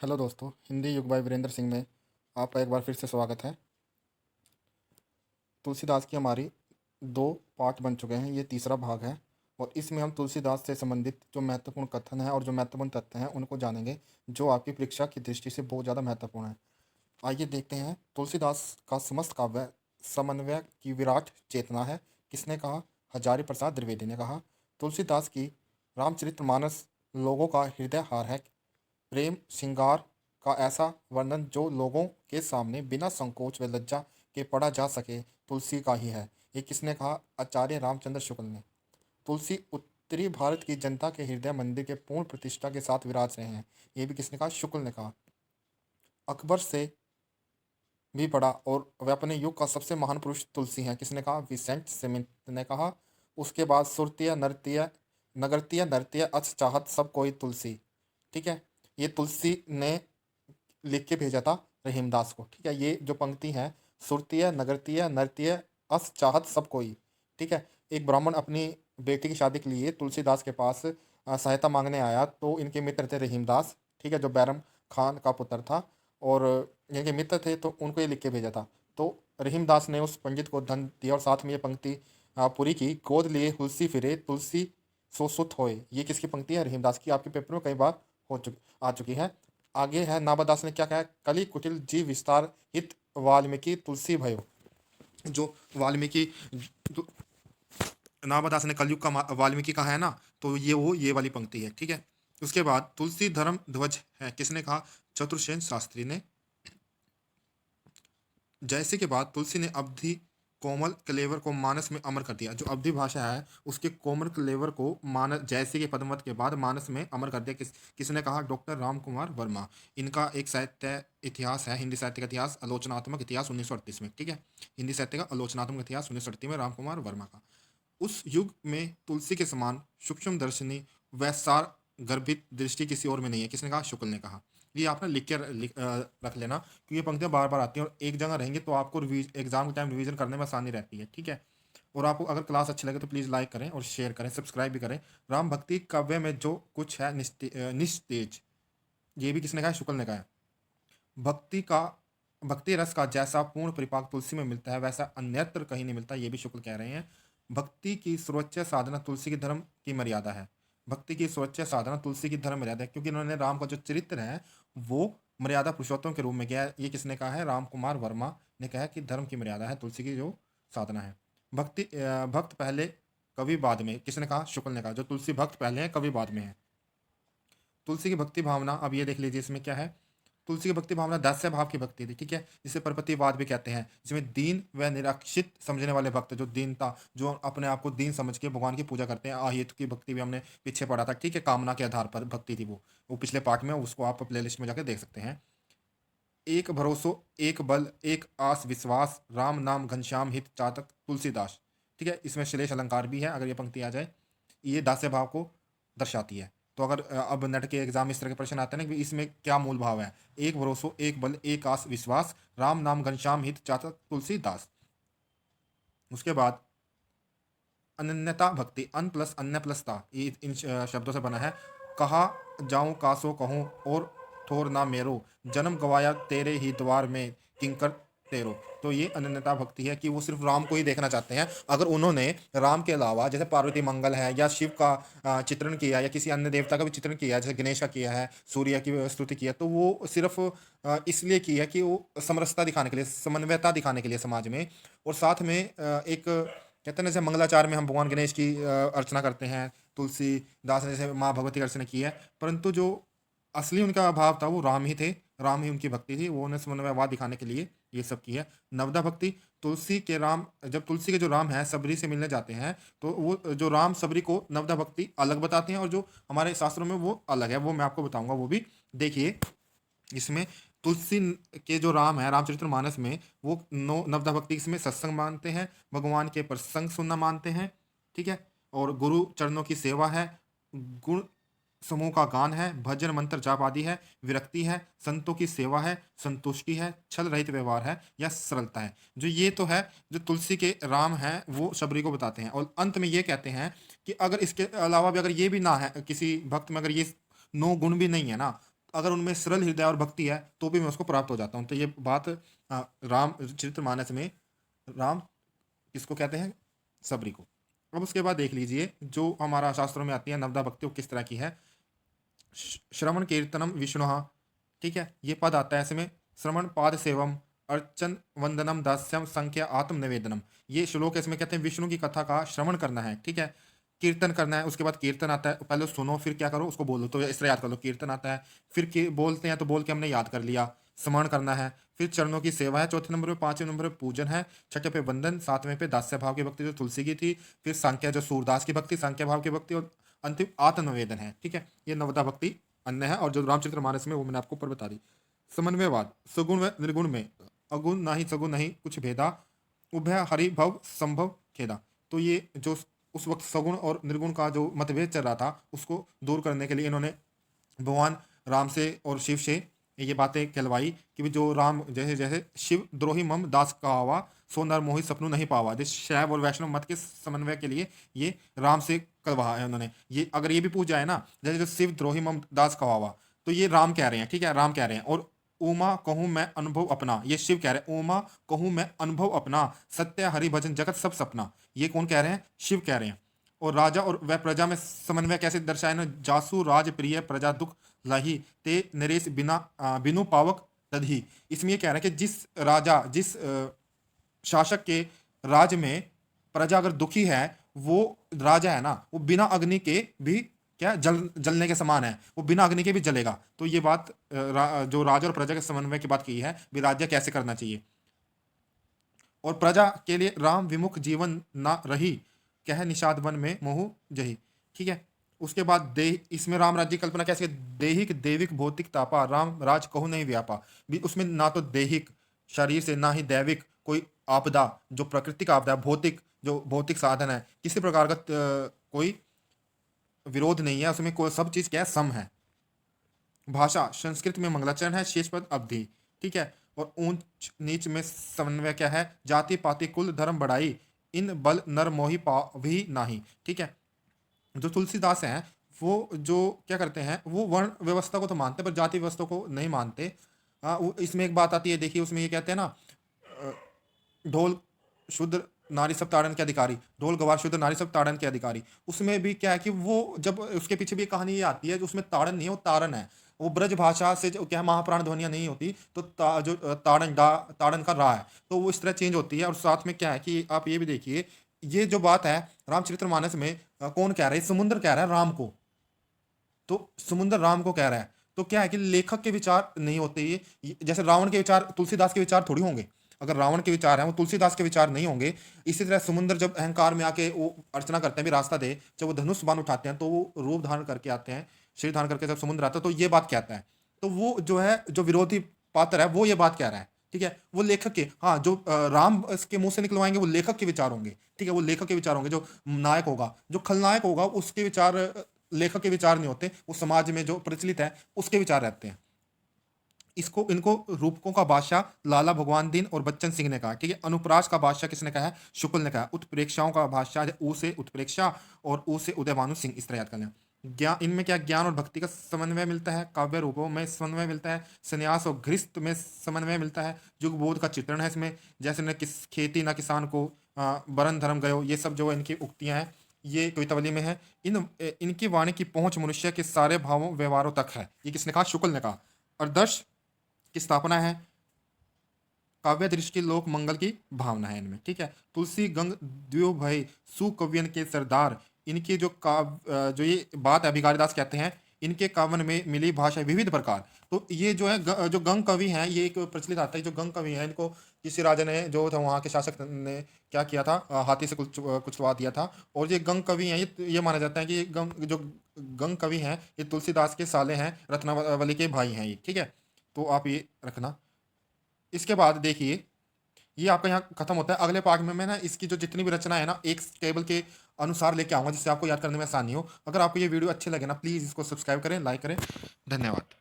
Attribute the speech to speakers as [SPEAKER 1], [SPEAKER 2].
[SPEAKER 1] Hello दोस्तों, हिंदी युग bye Virendra Singh में आपका एक बार फिर से स्वागत है। तुलसीदास की हमारी दो पार्ट बन चुके हैं, ये तीसरा भाग है और इसमें हम तुलसीदास से संबंधित जो महत्वपूर्ण कथन है और जो महत्वपूर्ण तथ्य हैं उनको जानेंगे, जो आपकी परीक्षा की दृष्टि से बहुत ज़्यादा महत्वपूर्ण है। आइए देखते हैं, तुलसीदास का समस्त काव्य समन्वय की विराट चेतना है। किसने कहा? हजारी प्रसाद द्विवेदी ने कहा। तुलसीदास की रामचरितमानस लोगों का हृदय हार है। प्रेम श्रृंगार का ऐसा वर्णन जो लोगों के सामने बिना संकोच व लज्जा के पढ़ा जा सके, तुलसी का ही है। ये किसने कहा? आचार्य रामचंद्र शुक्ल ने। तुलसी उत्तरी भारत की जनता के हृदय मंदिर के पूर्ण प्रतिष्ठा के साथ विराज रहे हैं। ये भी किसने कहा? शुक्ल ने कहा। अकबर से भी बड़ा और वे अपने युग का सबसे महान पुरुष तुलसी हैं। किसने कहा? विसेंट सेमिंट ने कहा। उसके बाद सुरतीय नृत्य नगरतीय नृत्य अच चाहत सब कोई तुलसी। ठीक है, ये तुलसी ने लिख के भेजा था रहीमदास को। ठीक है, ये जो पंक्ति है, सुरतीय नगरतीय नृत्य अस चाहत सब कोई। ठीक है, एक ब्राह्मण अपनी बेटी की शादी के लिए तुलसीदास के पास सहायता मांगने आया, तो इनके मित्र थे रहीमदास। ठीक है, जो बैरम खान का पुत्र था और इनके मित्र थे, तो उनको ये लिख के भेजा था। तो रहीमदास ने उस पंडित को धन दिया और साथ में ये पंक्ति पूरी की। गोद लिए तुलसी फिरे तुलसी सो सुत होए। ये किसकी पंक्ति है? रहीमदास की। आपके पेपर में कई बार आ चुकी है। आगे है, नाभादास ने क्या कहा? कली कुटिल जी विस्तार हित वाल्मीकि तुलसी भयो। जो वाल्मीकि जो नाभादास ने कलयुग का वाल्मीकि का है ना, तो ये वाली पंक्ति है। ठीक है, उसके बाद तुलसी धर्म ध्वज है। किसने कहा? चतुर्सेन शास्त्री ने। जैसे के बाद तुलसी ने अवधि कोमल कलेवर को मानस में अमर कर दिया। जो अवधि भाषा है उसके कोमल कलेवर को मानस, जैसे के पदमत के बाद मानस में अमर कर दिया। किसने कहा? डॉक्टर राम कुमार वर्मा। इनका एक साहित्य इतिहास है, हिंदी साहित्य का इतिहास, आलोचनात्मक इतिहास 1938 में। ठीक है, हिंदी साहित्य का आलोचनात्मक इतिहास 1938 में राम कुमार वर्मा का। उस युग में तुलसी के समान सूक्ष्म दर्शनी वैसार गर्भित दृष्टि किसी और में नहीं है। किसने कहा? शुक्ल ने कहा। ये आप ना रख लेना, क्योंकि ये पंक्तियां बार बार आती हैं और एक जगह रहेंगे तो आपको एग्जाम के टाइम रिवीजन करने में आसानी रहती है। ठीक है, और आपको अगर क्लास अच्छी लगे तो प्लीज़ लाइक करें और शेयर करें, सब्सक्राइब भी करें। राम भक्ति काव्य में जो कुछ है निस्तेज, ये भी किसने कहा? शुक्ल ने कहा है। भक्ति का भक्ति रस का जैसा पूर्ण परिपाक तुलसी में मिलता है, वैसा अन्यत्र कहीं नहीं मिलता। ये भी शुक्ल कह रहे हैं। भक्ति की सर्वोच्च साधना तुलसी की धर्म की मर्यादा है। भक्ति की सर्वोच्च साधना तुलसी की धर्म मर्यादा है, क्योंकि इन्होंने राम का जो चरित्र है वो मर्यादा पुरुषोत्तम के रूप में किया है। ये किसने कहा है? राम कुमार वर्मा ने कहा कि धर्म की मर्यादा है तुलसी की जो साधना है। भक्त पहले कवि बाद में। किसने कहा? शुक्ल ने कहा। जो तुलसी भक्त पहले है, कवि बाद में है। तुलसी की भक्ति भावना, अब ये देख लीजिए इसमें क्या है। तुलसी की भक्ति भावना दास्य भाव की भक्ति थी। ठीक है, जिसे परपतिवाद भी कहते हैं, जिसमें दीन व निरक्षित समझने वाले भक्त, जो दीनता, जो अपने आप को दीन समझ के भगवान की पूजा करते हैं। आहित की भक्ति भी हमने पीछे पढ़ा था। ठीक है, कामना के आधार पर भक्ति थी वो पिछले पार्ट में, उसको आप प्ले लिस्ट में जाकर देख सकते हैं। एक भरोसो एक बल एक आस विश्वास राम नाम घनश्याम हित चातक तुलसीदास। ठीक है, इसमें श्लेष अलंकार भी है। अगर ये पंक्ति आ जाए, ये दास्य भाव को दर्शाती है। तो अगर अब नेट के एग्जाम इस तरह के प्रश्न आते हैं ना कि इसमें क्या मूल भाव है, एक भरोसो एक बल एक आस विश्वास राम नाम घनश्याम हित चातक तुलसीदास। उसके बाद अनन्यता भक्ति, अन प्लस अन्य प्लस ता, ये इन शब्दों से बना है। कहा जाऊं कासो कहूं और ठोर ना मेरो, जन्म गवाया तेरे ही द्वार में किंकर तेरो। तो ये अनन्यता भक्ति है कि वो सिर्फ राम को ही देखना चाहते हैं। अगर उन्होंने राम के अलावा जैसे पार्वती मंगल है या शिव का चित्रण किया या किसी अन्य देवता का भी चित्रण किया है, जैसे गणेश का किया है, सूर्य की स्तुति की है, तो वो सिर्फ इसलिए की है कि वो समरसता दिखाने के लिए, समन्वयता दिखाने के लिए समाज में। और साथ में एक कहते हैं ना, जैसे मंगलाचार में हम भगवान गणेश की अर्चना करते हैं, तुलसीदास ने जैसे माँ भगवती की अर्चना की है, परंतु जो असली उनका भाव था वो राम ही थे। राम ही उनकी भक्ति थी। वो उन्हें समन्वयवाद दिखाने के लिए ये सब की है। नवदा भक्ति, तुलसी के राम, जब तुलसी के जो राम है सबरी से मिलने जाते हैं, तो वो जो राम सबरी को नवदा भक्ति अलग बताते हैं और जो हमारे शास्त्रों में वो अलग है। वो मैं आपको बताऊंगा, वो भी देखिए। इसमें तुलसी के जो राम है रामचरितमानस में, वो नो नवदा भक्ति इसमें सत्संग मानते हैं, भगवान के प्रसंग सुनना मानते हैं। ठीक है, और गुरु चरणों की सेवा है, गुण समूह का गान है, भजन मंत्र जाप आदि है, विरक्ति है, संतों की सेवा है, संतुष्टि है, छल रहित व्यवहार है या सरलता है। जो ये तो है, जो तुलसी के राम हैं वो शबरी को बताते हैं। और अंत में ये कहते हैं कि अगर इसके अलावा भी अगर ये भी ना है, किसी भक्त में अगर ये 9 गुण भी नहीं है ना, अगर उनमें सरल हृदय और भक्ति है तो भी मैं उसको प्राप्त हो जाता हूँ। तो ये बात रामचरितमानस में राम किसको कहते हैं? सबरी को। अब उसके बाद देख लीजिए जो हमारा शास्त्रों में आती है नवदा भक्ति वो किस तरह की है। श्रवण कीर्तनम विष्णु, ठीक है, ये पद आता है इसमें। श्रवण पाद सेवम अर्चन वंदनम दास्यम संख्या आत्म निवेदनम, ये श्लोक इसमें कहते हैं विष्णु की कथा का श्रवण करना है, ठीक है, कीर्तन करना है। उसके बाद कीर्तन आता है, पहले सुनो फिर क्या करो उसको बोलो, तो इस तरह याद कर लो। कीर्तन आता है, फिर बोलते हैं तो बोल के हमने याद कर लिया, स्मरण करना है, फिर चरणों की सेवा है चौथे नंबर पे, पांचवें नंबर पे पूजन है, छठे पे वंदन, सातवें पे दास्य भाव की भक्ति जो तुलसी की थी, फिर सांख्या जो सूरदास की भक्ति सांख्या भाव की भक्ति, और अंतिम आत्मनिवेदन है, ठीक है। ये नवदा भक्ति अन्य है। और जो रामचरितमानस में वो मैंने आपको ऊपर बता दी। समन्वयवाद, सगुण व निर्गुण में अगुण नाही सगुण नहीं कुछ भेदा, उभय हरि भव संभव खेदा। तो ये जो उस वक्त सगुण और निर्गुण का जो मतभेद चल रहा था उसको दूर करने के लिए इन्होंने भगवान राम से और शिव से ये बातें कहलवाई कि भी जो राम जैसे जैसे शिव द्रोही मम दास कहावा, सो नर मोहि सपनू नहीं पावा। जिस शैव और वैष्णव मत के समन्वय के लिए ये राम से कहलवाया है उन्होंने। ये अगर ये भी पूछ जाए ना, जैसे जो शिव द्रोही मम दास कहावा, तो ये राम कह रहे हैं, ठीक है, राम कह रहे हैं। और उमा कहूँ मैं अनुभव अपना, ये शिव कह रहे हैं। उमा कहूँ मैं अनुभव अपना, सत्य हरि भजन जगत सब सपना, ये कौन कह रहे हैं? शिव कह रहे हैं। और राजा और वह प्रजा में समन्वय कैसे दर्शाए ना, जासु राज प्रिय प्रजा दुख लाही, ते नरेश बिनु पावक तदही। इसमें ये कह रहे हैं कि जिस राजा जिस शासक के राज में प्रजा अगर दुखी है, वो राजा है ना, वो बिना अग्नि के भी क्या जलने के समान है, वो बिना अग्नि के भी जलेगा। तो ये बात जो राजा और प्रजा के समन्वय की बात की है, भी राज्य कैसे करना चाहिए। और प्रजा के लिए राम विमुख जीवन ना रही, कह निषाद वन में मोहु जही, ठीक है। उसके बाद दे इसमें राम राज्य की कल्पना कैसे, देहिक देविक भौतिक तापा, राम राज कहु नहीं व्यापा। भी उसमें ना तो देहिक शरीर से, ना ही दैविक कोई आपदा जो प्राकृतिक आपदा है, भौतिक जो भौतिक साधन है, किसी प्रकार का कोई विरोध नहीं है उसमें, कोई सब चीज क्या है, सम है। भाषा संस्कृत में मंगलाचरण है, शेष पद अवधि, ठीक है। और ऊंच नीच में समन्वय क्या है, जाति पाति कुल धर्म बढ़ाई, इन बल नर मोहि पावही नाही, ठीक है। जो तुलसीदास हैं वो जो क्या करते हैं, वो वर्ण व्यवस्था को तो मानते हैं पर जाति व्यवस्था को नहीं मानते। इसमें एक बात आती है, देखिए उसमें ये कहते हैं ना, अ, ढोल शुद्ध नारी सब ताड़न के अधिकारी, ढोल गवार शुद्ध नारी सब ताड़न के अधिकारी। उसमें भी क्या है कि वो जब उसके पीछे भी कहानी ये आती है, जो उसमें ताड़न नहीं है वो तारण है। वो ब्रज भाषा से जो क्या है महाप्राण ध्वनियां नहीं होती, तो जो ताड़न का रा है, तो वो इस तरह चेंज होती है। और साथ में क्या है कि आप ये भी देखिए, ये जो बात है रामचरितमानस में कौन कह रहा है, समुद्र कह रहा है राम को, तो समुद्र राम को कह रहा है। तो क्या है कि लेखक के विचार नहीं होते ये, जैसे रावण के विचार तुलसीदास के विचार थोड़ी होंगे। अगर रावण के विचार हैं वो तुलसीदास के विचार नहीं होंगे। इसी तरह समुद्र जब अहंकार में आके वो अर्चना करते हैं भी रास्ता दे, जब वो धनुष बाण उठाते हैं तो वो रूप धारण करके आते हैं, शरीर धारण करके जब समुद्र आता है तो ये बात कहता है। तो वो जो है जो विरोधी पात्र है वो ये बात कह रहा है, ठीक है। वो लेखक के, हाँ, जो राम इसके मुंह से निकलवाएंगे वो लेखक के विचार होंगे, ठीक है, वो लेखक के विचार होंगे। जो नायक होगा, जो खलनायक होगा, उसके विचार लेखक के विचार नहीं होते, वो समाज में जो प्रचलित है उसके विचार रहते हैं। इसको इनको रूपकों का बादशाह लाला भगवान दीन और बच्चन सिंह ने कहा, ठीक है। अनुप्रास का बादशाह किसने कहा है, शुक्ल ने कहा। उत्प्रेक्षाओं का बादशाह ऊ से उत्प्रेक्षा और ऊ से उदयभानु सिंह, इस तरह याद कर लें। ज्ञान, इनमें क्या ज्ञान और भक्ति का समन्वय मिलता है, काव्य रूपों में समन्वय मिलता है, संन्यास और गृहस्थ में समन्वय मिलता है, युग बोध का चित्रण है इसमें, जैसे न किस खेती न किसान को वरन धर्म गयो, ये सब जो इनकी उक्तियां हैं ये कवितावली में है। इनकी वाणी की पहुंच मनुष्य के सारे भावों व्यवहारों तक है, ये किसने कहा, शुक्ल ने कहा। आदर्श की स्थापना है, काव्य दृष्टि लोक मंगल की भावना है इनमें, ठीक है। तुलसी गंग द्यो भय सुकव्यन के सरदार, इनकी जो काव्य जो ये बात है भिखारीदास कहते हैं, इनके काव्य में मिली भाषा विविध प्रकार। तो ये जो है जो गंग कवि हैं, ये एक प्रचलित आता है, जो गंग कवि हैं इनको किसी राजा ने जो था वहाँ के शासक ने क्या किया था, हाथी से कुचलवा दिया था। और ये गंग कवि हैं, ये माना जाता है कि ये जो गंग कवि हैं ये तुलसीदास के साले हैं, रत्नावली के भाई हैं ये, ठीक है। तो आप ये रखना। इसके बाद देखिए ये आपका यहाँ खत्म होता है। अगले पार्ट में मैं ना इसकी जो जितनी भी रचना है ना एक टेबल के अनुसार लेके आऊंगा, जिससे आपको याद करने में आसानी हो। अगर आपको ये वीडियो अच्छे लगे ना, प्लीज़ इसको सब्सक्राइब करें, लाइक करें। धन्यवाद।